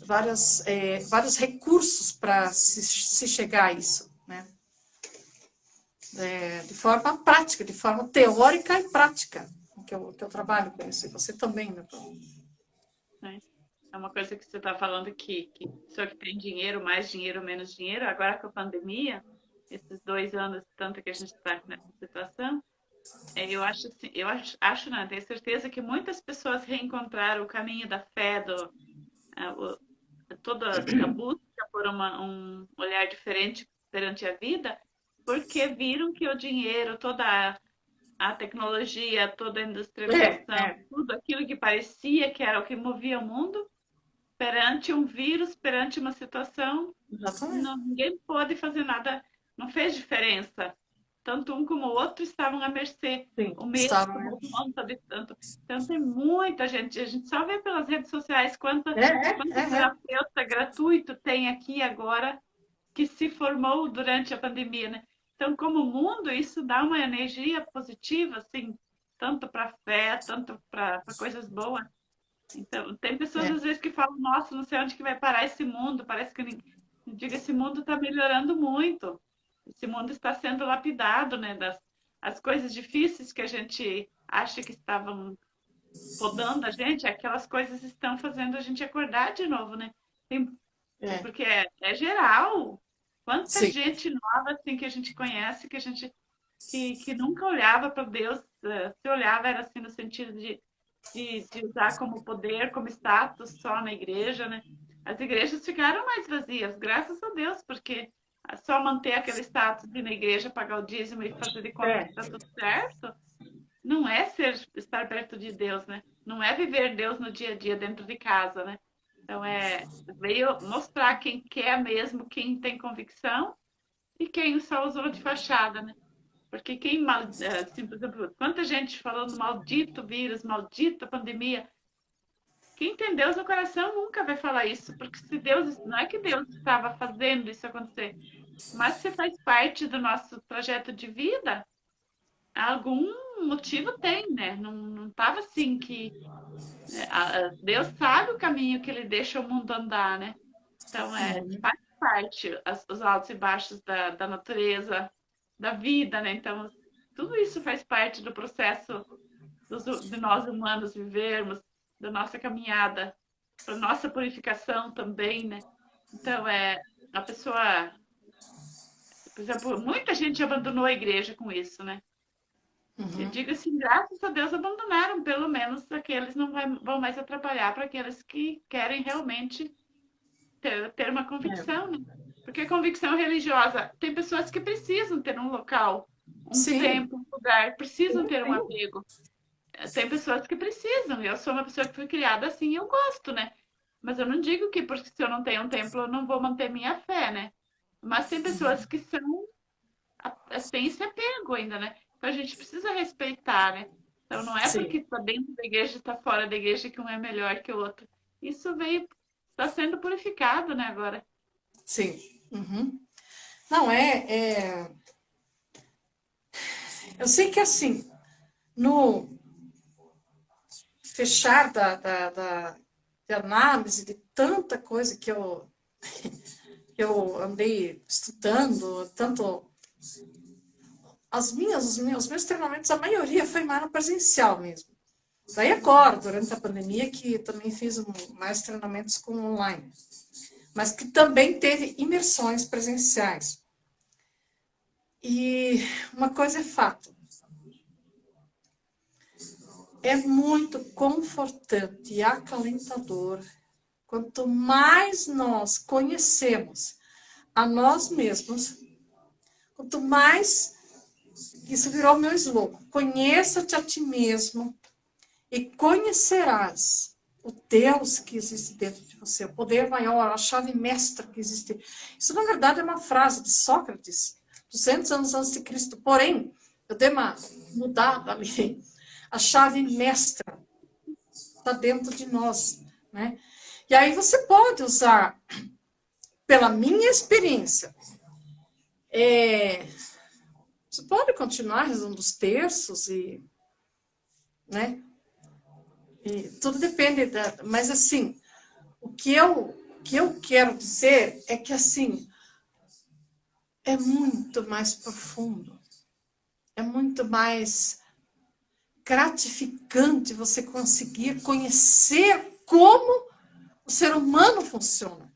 vários recursos para se chegar a isso, né? De forma prática, de forma teórica e prática, que eu trabalho com isso, e você também, né? É uma coisa que você está falando que pessoa que tem dinheiro, mais dinheiro, menos dinheiro, agora com a pandemia, esses 2 anos, tanto que a gente está nessa situação, eu acho assim, acho não, tenho certeza que muitas pessoas reencontraram o caminho da fé, toda a busca por um olhar diferente perante a vida, porque viram que o dinheiro, toda a tecnologia, toda a industrialização, tudo aquilo que parecia que era o que movia o mundo, perante um vírus, perante uma situação, ninguém pôde fazer nada, não fez diferença. Tanto um como o outro estavam à mercê. Sim, o médico tomou conta de tanto. Então tem muita gente, a gente só vê pelas redes sociais quanto terapeuta gratuito tem aqui agora que se formou durante a pandemia, né? Então, como mundo, isso dá uma energia positiva, assim, tanto para fé, tanto para coisas boas. Então, tem pessoas às vezes que falam, nossa, não sei onde que vai parar esse mundo, parece que diga, esse mundo está melhorando muito. Esse mundo está sendo lapidado, né, as coisas difíceis que a gente acha que estavam podando a gente, aquelas coisas estão fazendo a gente acordar de novo, né? Porque é geral. Quanta gente nova assim que a gente conhece, que a gente que nunca olhava para Deus, se olhava era assim no sentido de usar como poder, como status só na igreja, né? As igrejas ficaram mais vazias, graças a Deus, porque só manter aquele status de ir na igreja, pagar o dízimo e fazer de conta que está tudo certo, não é estar perto de Deus, né? Não é viver Deus no dia a dia dentro de casa, né? Então veio mostrar quem quer mesmo, quem tem convicção e quem só usou de fachada, né? Porque assim, por exemplo, quanta gente falando maldito vírus, maldita pandemia. Quem tem Deus no coração nunca vai falar isso, porque se Deus, não é que Deus estava fazendo isso acontecer, mas se faz parte do nosso trajeto de vida, algum motivo tem, né? Não estava assim que Deus sabe o caminho que ele deixa o mundo andar, né? Então, faz parte os altos e baixos da natureza, da vida, né? Então, tudo isso faz parte do processo de nós humanos vivermos, da nossa caminhada, para nossa purificação também, né? Então, a pessoa, por exemplo, muita gente abandonou a igreja com isso, né? Eu digo assim, graças a Deus abandonaram, pelo menos aqueles não vão mais atrapalhar para aqueles que querem realmente ter uma convicção, né? Porque a convicção religiosa, tem pessoas que precisam ter um local, um tempo, um lugar, precisam ter um apego. Tem pessoas que precisam, eu sou uma pessoa que foi criada assim e eu gosto, né? Mas eu não digo que porque se eu não tenho um templo eu não vou manter minha fé, né? Mas tem pessoas que têm esse apego ainda, né? Então a gente precisa respeitar, né? Então não é porque está dentro da igreja e está fora da igreja que um é melhor que o outro. Isso está sendo purificado, né, agora. Sim. Não, eu sei que assim, no fechar de análise de tanta coisa que eu andei estudando, tanto os meus treinamentos, a maioria foi mais no presencial mesmo. Daí agora, durante a pandemia, que também fiz mais treinamentos com online, mas que também teve imersões presenciais. E uma coisa é fato, é muito confortante e acalentador quanto mais nós conhecemos a nós mesmos, quanto mais, isso virou meu slogan, conheça-te a ti mesmo e conhecerás o Deus que existe dentro de você, o poder maior, a chave mestra que existe. Isso, na verdade, é uma frase de Sócrates, 200 anos antes de Cristo. Porém, eu dei uma mudada ali. A chave mestra está dentro de nós, né? E aí você pode usar, pela minha experiência, você pode continuar rezando os terços né? E tudo depende mas assim, o que eu que eu quero dizer é que, assim, é muito mais profundo, é muito mais gratificante você conseguir conhecer como o ser humano funciona.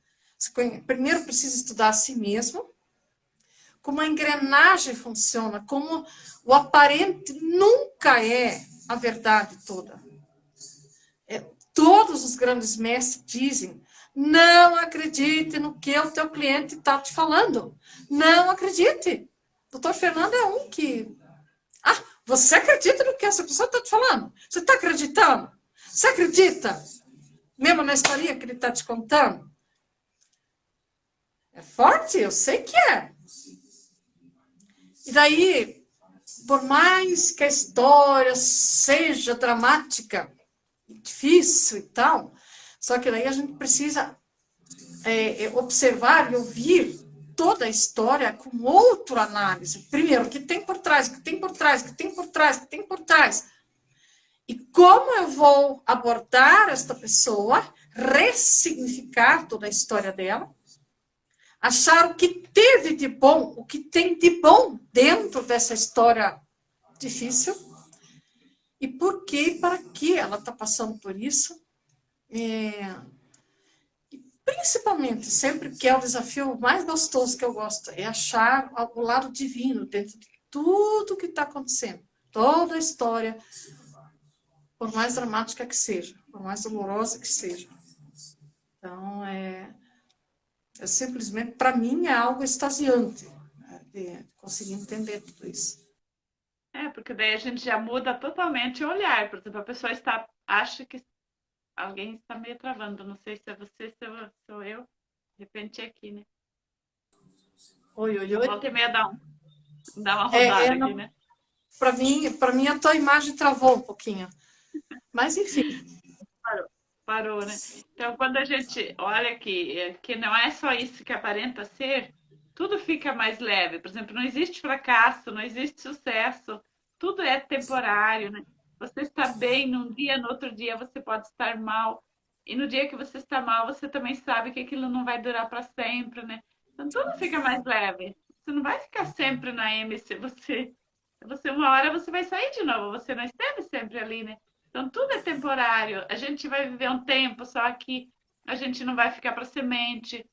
Primeiro precisa estudar a si mesmo, como a engrenagem funciona, como o aparente nunca é a verdade toda. Todos os grandes mestres dizem: não acredite no que o teu cliente está te falando. Não acredite. Doutor Fernando é um que... Ah, você acredita no que essa pessoa está te falando? Você está acreditando? Você acredita? Mesmo na historinha que ele está te contando? É forte? Eu sei que é. E daí, por mais que a história seja dramática, difícil e tal, só que daí a gente precisa observar e ouvir toda a história com outra análise. Primeiro, o que tem por trás, o que tem por trás, o que tem por trás, o que tem por trás. E como eu vou abordar esta pessoa, ressignificar toda a história dela, achar o que teve de bom, o que tem de bom dentro dessa história difícil, e por que e para que ela está passando por isso. Principalmente, sempre que é o desafio mais gostoso que eu gosto, é achar o lado divino dentro de tudo que está acontecendo. Toda a história, por mais dramática que seja, por mais dolorosa que seja. Então, simplesmente, para mim, é algo extasiante, né, de conseguir entender tudo isso. Porque daí a gente já muda totalmente o olhar. Por exemplo, a pessoa acha que alguém está meio travando. Não sei se é você, se sou eu. De repente é aqui, né? Oi, oi, oi. Volta e meia dá uma rodada aqui, né? Para mim, a tua imagem travou um pouquinho. Mas, enfim. Parou, né? Então, quando a gente olha que não é só isso que aparenta ser, tudo fica mais leve. Por exemplo, não existe fracasso, não existe sucesso, tudo é temporário, né? Você está bem num dia, no outro dia você pode estar mal. E no dia que você está mal, você também sabe que aquilo não vai durar para sempre, né? Então, tudo fica mais leve. Você não vai ficar sempre na MC, uma hora você vai sair de novo, você não esteve sempre ali, né? Então, tudo é temporário. A gente vai viver um tempo, só que a gente não vai ficar para semente.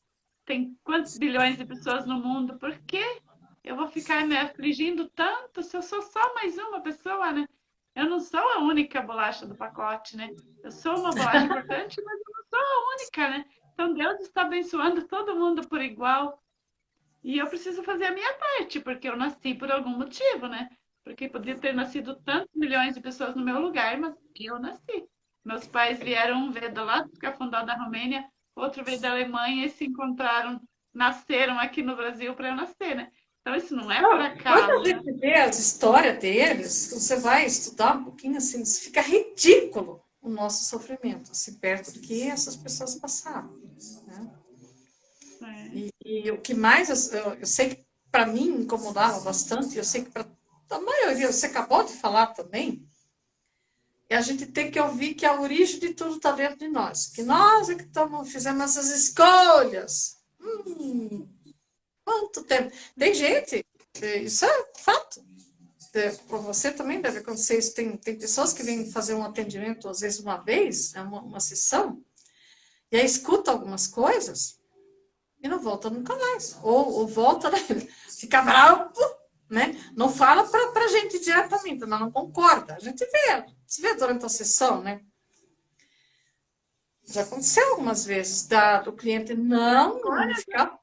Tem quantos bilhões de pessoas no mundo? Por que eu vou ficar me afligindo tanto se eu sou só mais uma pessoa, né? Eu não sou a única bolacha do pacote, né? Eu sou uma bolacha importante, mas eu não sou a única, né? Então, Deus está abençoando todo mundo por igual. E eu preciso fazer a minha parte, porque eu nasci por algum motivo, né? Porque podia ter nascido tantos milhões de pessoas no meu lugar, mas eu nasci. Meus pais vieram, um veio do lado do Cafundó da Romênia, outro veio da Alemanha e se encontraram, nasceram aqui no Brasil para eu nascer, né? Então isso não é por acaso. Quando a gente vê as histórias deles, você vai estudar um pouquinho assim, fica ridículo o nosso sofrimento, assim, perto do que essas pessoas passaram. Né? E o que mais eu sei que para mim incomodava bastante, eu sei que para a maioria, você acabou de falar também, é a gente ter que ouvir que a origem de tudo está dentro de nós, que nós é que fizemos essas escolhas. Quanto tempo? Tem gente, isso é fato. Para você também deve acontecer isso. Tem pessoas que vêm fazer um atendimento, às vezes uma vez, uma sessão, e aí escuta algumas coisas e não volta nunca mais. Ou volta, né? Fica bravo, né? Não fala para a gente diretamente, não concorda. A gente vê durante a sessão, né? Já aconteceu algumas vezes do cliente não ficar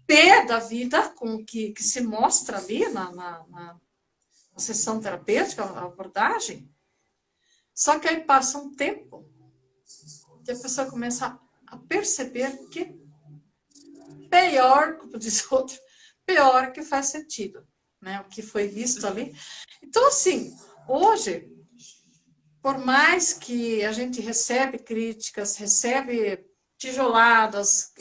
pé da vida com o que se mostra ali na sessão terapêutica, a abordagem. Só que aí passa um tempo que a pessoa começa a perceber que pior, como diz outro, pior que faz sentido, né? O que foi visto ali. Então, assim, hoje, por mais que a gente recebe críticas, recebe tijoladas,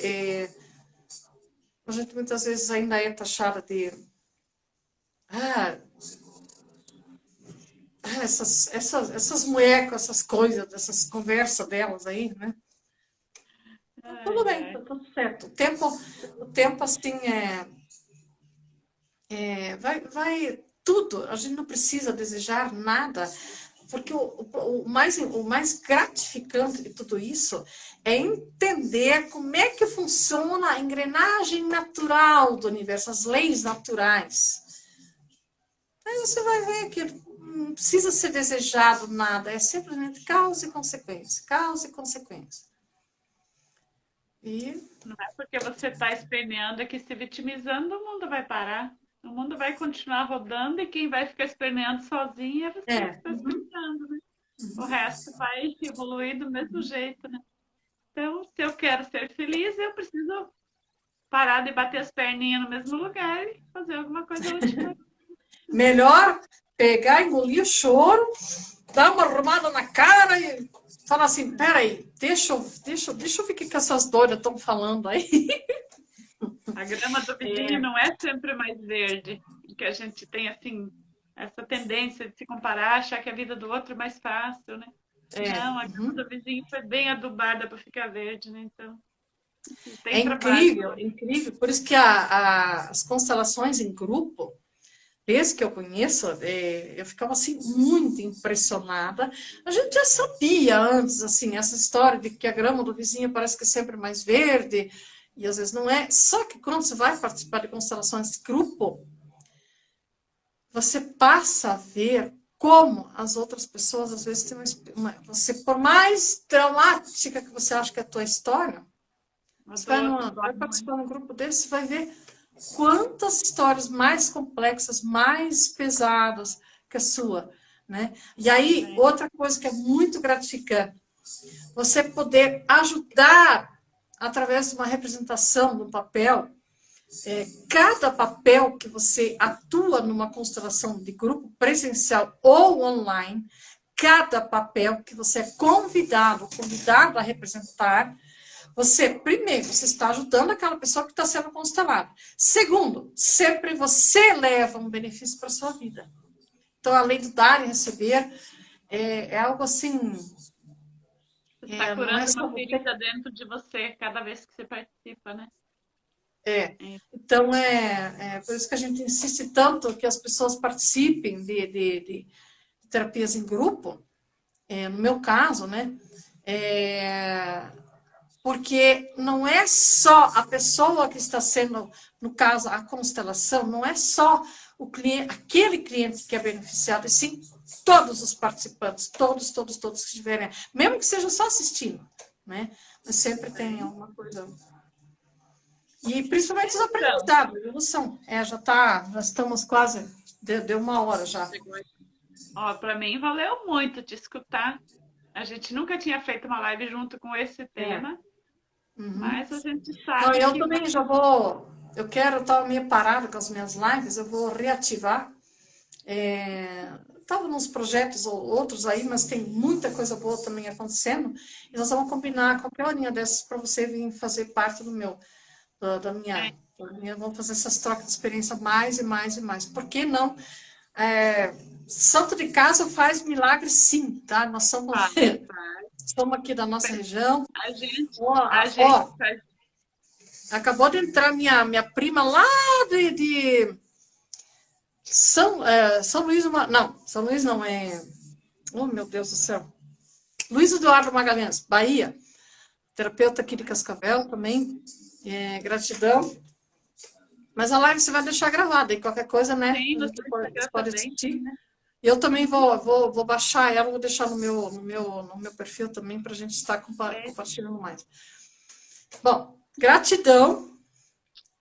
a gente muitas vezes ainda é taxada de essas mulheres com essas coisas, essas conversas delas aí, né? Tudo Ai, bem, tá ai. tudo certo. O tempo assim, vai tudo. A gente não precisa desejar nada, porque o mais gratificante de tudo isso é entender como é que funciona a engrenagem natural do universo, as leis naturais. Aí você vai ver que não precisa ser desejado nada, é simplesmente causa e consequência, causa e consequência. E Não é porque você está esperneando aqui se vitimizando, o mundo vai parar. O mundo vai continuar rodando e quem vai ficar esperneando sozinho é você que está uhum. esperneando, né? O resto vai evoluir do mesmo jeito, né? Então, se eu quero ser feliz, eu preciso parar de bater as perninhas no mesmo lugar e fazer alguma coisa útil para Melhor pegar, engolir o choro, dar uma arrumada na cara e falar assim, peraí, deixa eu ver o que essas doidas estão falando aí. a grama do vizinho É, não é sempre mais verde, porque a gente tem assim essa tendência de se comparar, achar que a vida do outro é mais fácil, né? Não, a grama uhum. do vizinho foi bem adubada para ficar verde, né? Então, É tem trabalho. incrível, incrível. Por isso que as constelações em grupo, desde que eu conheço, eu ficava assim muito impressionada. A gente já sabia antes, assim, essa história de que a grama do vizinho parece que é sempre mais verde, e às vezes não é. Só que quando você vai participar de constelações em grupo, você passa a ver como as outras pessoas, às vezes, têm você, por mais traumática que você acha que é a tua história, A você do outro vai dói participar muito. de um grupo desse, você vai ver quantas histórias mais complexas, mais pesadas que a sua, né? E aí, Né? outra coisa que é muito gratificante, você poder ajudar através de uma representação no papel, cada papel que você atua numa constelação de grupo presencial ou online, cada papel que você é convidado a representar, você, primeiro, você está ajudando aquela pessoa que está sendo constelada. Segundo, sempre você leva um benefício para a sua vida. Então, além de dar e receber, é algo assim, Você está não é curando só uma você. ferida dentro de você cada vez que você participa, né? É. É, Então, é por isso que a gente insiste tanto que as pessoas participem de terapias em grupo, no meu caso, né? É, porque não é só a pessoa que está sendo, no caso, a constelação, não é só o cliente, aquele cliente que é beneficiado, e sim todos os participantes, todos que estiverem, mesmo que seja só assistindo, né? Mas sempre tem bem. alguma coisa. E principalmente os Então, aprendizados, evolução. Já estamos quase, deu uma hora já. chegou aqui. Ó, para mim valeu muito te escutar. A gente nunca tinha feito uma live junto com esse É. tema, Uhum. mas a gente Não, sabe eu que vai. também eu quero estar meio parado com as minhas lives, eu vou reativar. Estava nos projetos ou outros aí, mas tem muita coisa boa também acontecendo. E nós vamos combinar qualquer horinha dessas para você vir fazer parte da minha, vamos fazer essas trocas de experiência mais e mais e mais. Por que não? É, Santo de Casa faz milagre sim, tá? Nós somos, Faz, faz. somos aqui da nossa região. A gente, a Ó, gente ó, faz. acabou de entrar minha prima lá de São Luís, não, São Luís não, oh meu Deus do céu, Luiz Eduardo Magalhães, Bahia, terapeuta aqui de Cascavel também, gratidão, mas a live você vai deixar gravada e qualquer coisa, né, Sim, a no gente seu pode, Instagram pode também tem, assistir. né? Eu também Uhum. vou baixar ela, vou deixar no meu perfil também para a gente estar É, compartilhando mais. Bom, gratidão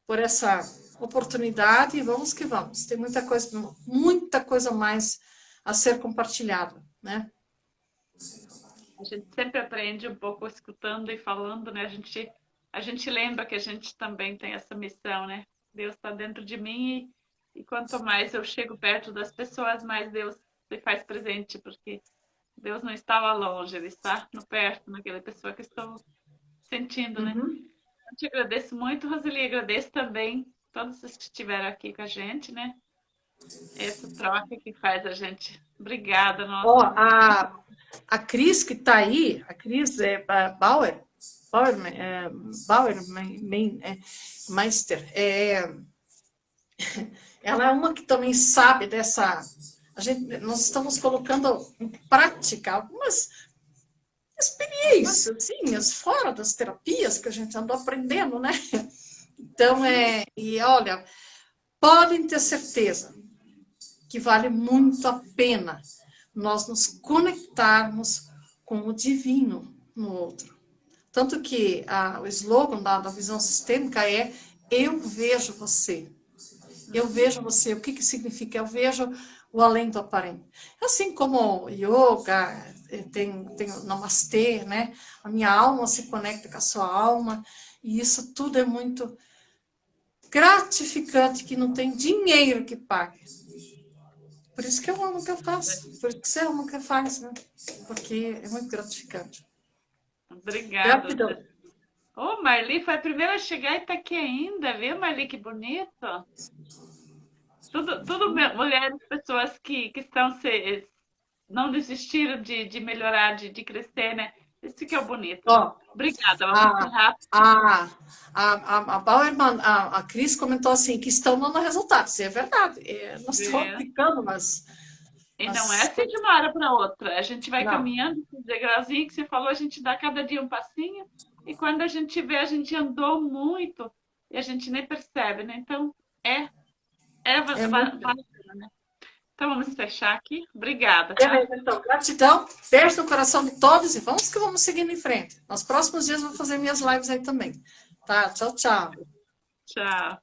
por essa oportunidade e vamos que vamos. Tem muita coisa mais a ser compartilhada, né? a gente sempre aprende um pouco escutando e falando, né? A gente lembra que a gente também tem essa missão, né? Deus está dentro de mim e quanto mais eu chego perto das pessoas, mais Deus se faz presente, porque Deus não estava longe, Ele está no perto, naquela pessoa que estou sentindo, né? Uhum. Eu te agradeço muito, Roseli, agradeço também todos os que estiveram aqui com a gente, né? Essa troca que faz a gente. Obrigada, Ó, nossa. a Cris que está aí, a Cris Bauer, Bauermeister, ela é uma que também sabe dessa... nós estamos colocando em prática algumas experiências, assim, fora das terapias que a gente andou aprendendo, né? Então, e olha, podem ter certeza que vale muito a pena nós nos conectarmos com o divino no outro. Tanto que o slogan da visão sistêmica é eu vejo você. Eu vejo você. O que significa? Eu vejo o além do aparente. Assim como yoga, tem o namastê, né? A minha alma se conecta com a sua alma. E isso tudo é muito gratificante, que não tem dinheiro que pague. Por isso que eu amo o que eu faço. Por isso que você ama o que faz, né? Porque é muito gratificante. Obrigada. Gratidão. Ô, Marli, foi a primeira a chegar e tá aqui ainda, viu, Marli? Que bonito. Tudo mulheres, pessoas que não desistiram de melhorar, de crescer, né? Isso que é o bonito. Ó, Obrigada, vamos encerrar. A Bauerman, a Cris comentou assim, que estão dando resultados. E é verdade. Nós estamos aplicando, mas... E não é assim de uma hora para outra. A gente vai Não. caminhando, esse degrauzinho que você falou, a gente dá cada dia um passinho. E quando a gente vê, a gente andou muito e a gente nem percebe, né? Então, vale a pena, né? Então, vamos fechar aqui. Obrigada. Tá? Então, gratidão. Beijo no coração de todos e vamos seguindo em frente. Nos próximos dias eu vou fazer minhas lives aí também. Tá? Tchau, tchau. Tchau.